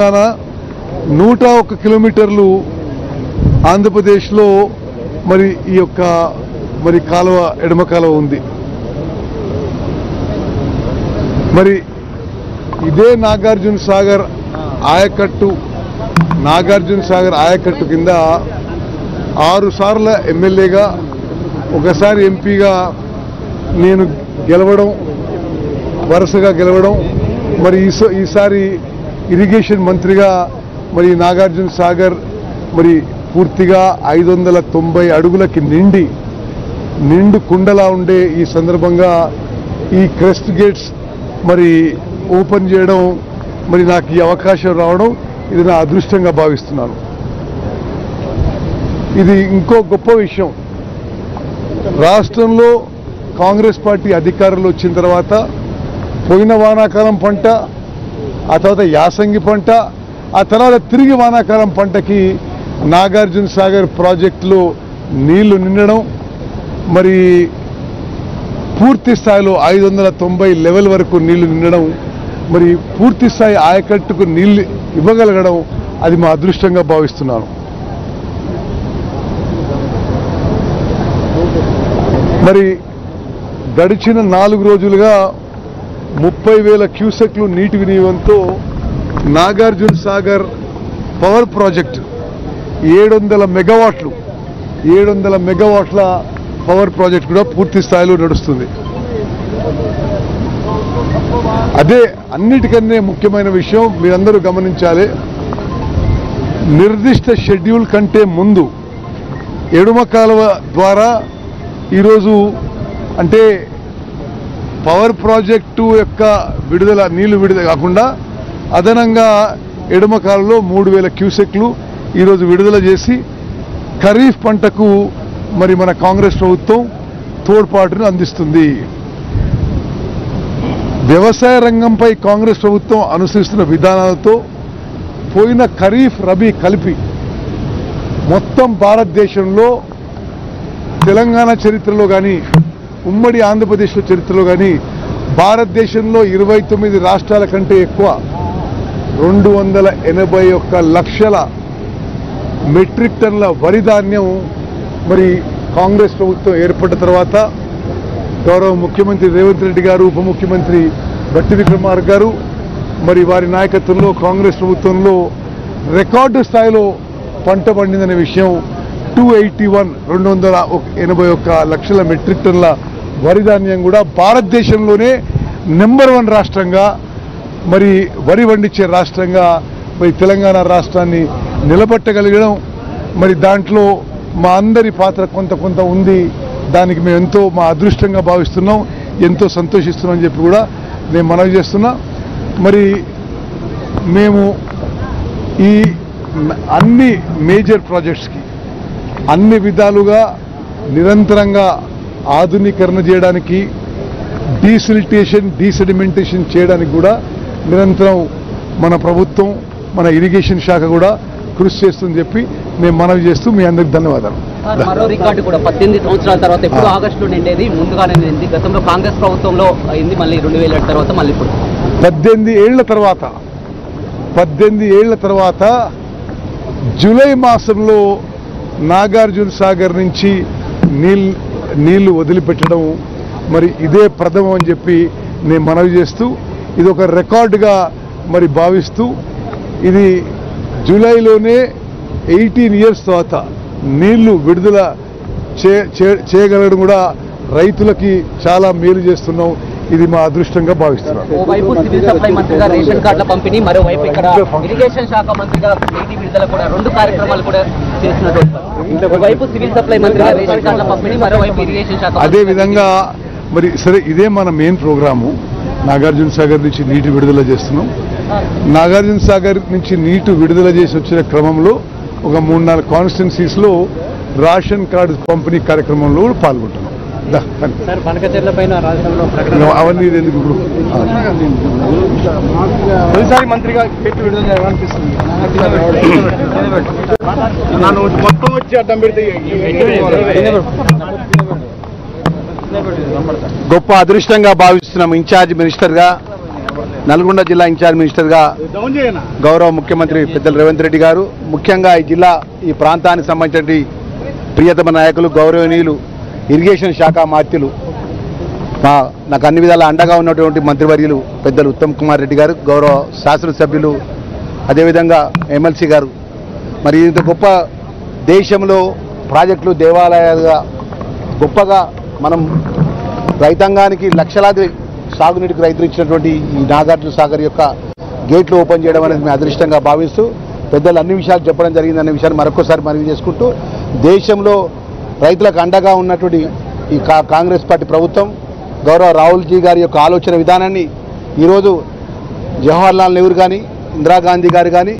101 కిలోమీటర్లు ఆంధ్రప్రదేశ్లో మరి ఈ యొక్క మరి కాలువ ఎడమ కాలువ ఉంది. మరి ఇదే నాగార్జున సాగర్ ఆయకట్టు కింద 6 సార్ల ఎమ్మెల్యేగా ఒకసారి ఎంపీగా నేను గెలవడం, వరుసగా గెలవడం, మరి ఈసారి ఇరిగేషన్ మంత్రిగా మరి నాగార్జున సాగర్ మరి పూర్తిగా 590 అడుగులకి నిండు కుండలా ఉండే ఈ సందర్భంగా ఈ క్రెస్ట్ గేట్స్ మరి ఓపెన్ చేయడం, మరి నాకు ఈ అవకాశం రావడం ఇది నా అదృష్టంగా భావిస్తున్నాను. ఇది ఇంకో గొప్ప విషయం. రాష్ట్రంలో కాంగ్రెస్ పార్టీ అధికారంలో వచ్చిన తర్వాత పోయిన వానాకాలం పంట, ఆ తర్వాత యాసంగి పంట, ఆ తర్వాత తిరిగి వానాకాలం పంటకి నాగార్జున సాగర్ ప్రాజెక్టులో నీళ్లు నిండడం, మరి పూర్తి స్థాయిలో 590 లెవెల్ వరకు నీళ్లు నిండడం, మరి పూర్తి స్థాయి ఆయకట్టుకు నీళ్లు ఇవ్వగలగడం అది మా అదృష్టంగా భావిస్తున్నాను. మరి గడిచిన 4 రోజులుగా 30,000 క్యూసెక్లు నీటి వినియోగంతో నాగార్జున సాగర్ పవర్ ప్రాజెక్ట్ 700 మెగావాట్ల పవర్ ప్రాజెక్ట్ కూడా పూర్తి స్థాయిలో నడుస్తుంది. అదే అన్నిటికన్నా ముఖ్యమైన విషయం మీరందరూ గమనించాలి. నిర్దిష్ట షెడ్యూల్ కంటే ముందు ఎడమ కాలువ ద్వారా ఈరోజు అంటే పవర్ ప్రాజెక్టు యొక్క నీళ్లు విడుదల కాకుండా అదనంగా ఎడమ కాలువలో 3,000 క్యూసెక్లు ఈరోజు విడుదల చేసి ఖరీఫ్ పంటకు మరి మన కాంగ్రెస్ ప్రభుత్వం తోడ్పాటును అందిస్తుంది. వ్యవసాయ రంగంపై కాంగ్రెస్ ప్రభుత్వం అనుసరిస్తున్న విధానాలతో పోయిన ఖరీఫ్ రబీ కలిపి మొత్తం భారతదేశంలో తెలంగాణ చరిత్రలో కానీ ఉమ్మడి ఆంధ్రప్రదేశ్ చరిత్రలో కానీ భారతదేశంలో 29 రాష్ట్రాల కంటే ఎక్కువ 281 లక్షల మెట్రిక్ టన్ల వరి ధాన్యం మరి కాంగ్రెస్ ప్రభుత్వం ఏర్పడిన తర్వాత గౌరవ ముఖ్యమంత్రి రేవంత్ రెడ్డి గారు, ఉప ముఖ్యమంత్రి బట్టి విక్రమార్క గారు మరి వారి నాయకత్వంలో కాంగ్రెస్ ప్రభుత్వంలో రికార్డు స్థాయిలో పంట పండిందనే విషయం 281 లక్షల మెట్రిక్ టన్ల వరి ధాన్యం కూడా భారతదేశంలోనే నెంబర్ 1 రాష్ట్రంగా మరి వరి పండించే రాష్ట్రంగా మరి తెలంగాణ రాష్ట్రాన్ని నిలబెట్టగలిగడం, మరి దాంట్లో మా అందరి పాత్ర కొంత ఉంది. దానికి మేము ఎంతో మా అదృష్టంగా భావిస్తున్నాం, ఎంతో సంతోషిస్తున్నాం అని చెప్పి కూడా నేను మనవి చేస్తున్నా. మరి మేము ఈ అన్ని మేజర్ ప్రాజెక్ట్స్కి అన్ని విధాలుగా నిరంతరంగా ఆధునీకరణ చేయడానికి, డీసెడిమెంటేషన్ చేయడానికి కూడా నిరంతరం మన ప్రభుత్వం, మన ఇరిగేషన్ శాఖ కూడా కృషి చేస్తుందని చెప్పి మేము మనవి చేస్తూ మీ అందరికి ధన్యవాదాలు. మరో రికార్డు కూడా 18 సంవత్సరాల తర్వాత ఎప్పుడు ఆగస్టులో నిండేది, ముందుగానే నిండింది. గతంలో కాంగ్రెస్ ప్రభుత్వంలో అయింది, మళ్ళీ 2007 తర్వాత మళ్ళీ ఇప్పుడు 18 ఏళ్ల తర్వాత జూలై మాసంలో నాగార్జున సాగర్ నుంచి నీళ్లు వదిలిపెట్టడం మరి ఇదే ప్రథమం అని చెప్పి నేను మనవి చేస్తూ ఇది ఒక రికార్డుగా మరి భావిస్తూ ఇది జూలైలోనే 18 ఇయర్స్ తర్వాత నీళ్లు విడుదల చేయగలగడం కూడా రైతులకి చాలా మేలు చేస్తున్నాం. ఇది మా అదృష్టంగా భావిస్తున్నాం. ఓవైపు సివిల్ సప్లై మంత్రిగా రేషన్ కార్డుల పంపిణీ, మరోవైపు ఇక్కడ ఇరిగేషన్ శాఖ మంత్రిగా నీటి విడుదల కూడా 2 కార్యక్రమాలు కూడా చేస్తున్నట్టు. ఓవైపు సివిల్ సప్లై మంత్రిగా రేషన్ కార్డుల పంపిణీ, మరోవైపు ఇరిగేషన్ శాఖ. అదే విధంగా మరి సరే ఇదే మన మెయిన్ ప్రోగ్రాము. నాగార్జున సాగర్ నుంచి నీటి విడుదల చేస్తున్నాం. నాగార్జున సాగర్ నుంచి నీటి విడుదల చేసి వచ్చిన క్రమంలో ఒక 3-4 కాన్స్టిట్యున్సీస్లో రేషన్ కార్డు పంపిణీ కార్యక్రమంలో కూడా పాల్గొంటున్నాం. అవన్నీ ఎందుకు ఇప్పుడు తొలిసారి మంత్రిగా విడుదల చేయాలనిపిస్తుంది. మొత్తం వచ్చి అడ్డం పెడితే గొప్ప అదృష్టంగా భావిస్తున్నాం. ఇన్ఛార్జ్ మినిస్టర్గా నల్గొండ జిల్లా ఇన్ఛార్జ్ మినిస్టర్గా గౌరవ ముఖ్యమంత్రి పెద్దలు రేవంత్ రెడ్డి గారు, ముఖ్యంగా ఈ జిల్లా ఈ ప్రాంతానికి సంబంధించిన ప్రియతమ నాయకులు గౌరవనీయులు ఇరిగేషన్ శాఖ మాత్యులు నాకు అన్ని విధాల అండగా ఉన్నటువంటి మంత్రివర్యులు పెద్దలు ఉత్తమ్ కుమార్ రెడ్డి గారు, గౌరవ శాసనసభ్యులు, అదేవిధంగా ఎమ్మెల్సీ గారు, మరి ఇంత గొప్ప దేశంలో ప్రాజెక్టులు దేవాలయాలుగా గొప్పగా మనం రైతాంగానికి లక్షలాది సాగునీటికి రైతులు ఇచ్చినటువంటి ఈ నాగార్జున సాగర్ యొక్క గేట్లు ఓపెన్ చేయడం అనేది మేము అదృష్టంగా భావిస్తూ పెద్దలు అన్ని విషయాలు చెప్పడం జరిగిందనే విషయాన్ని మరొకసారి మనవి చేసుకుంటూ, దేశంలో రైతులకు అండగా ఉన్నటువంటి ఈ కాంగ్రెస్ పార్టీ ప్రభుత్వం గౌరవ రాహుల్జీ గారి యొక్క ఆలోచన విధానాన్ని ఈరోజు జవహర్లాల్ నెహ్రూ కానీ, ఇందిరాగాంధీ గారు కానీ,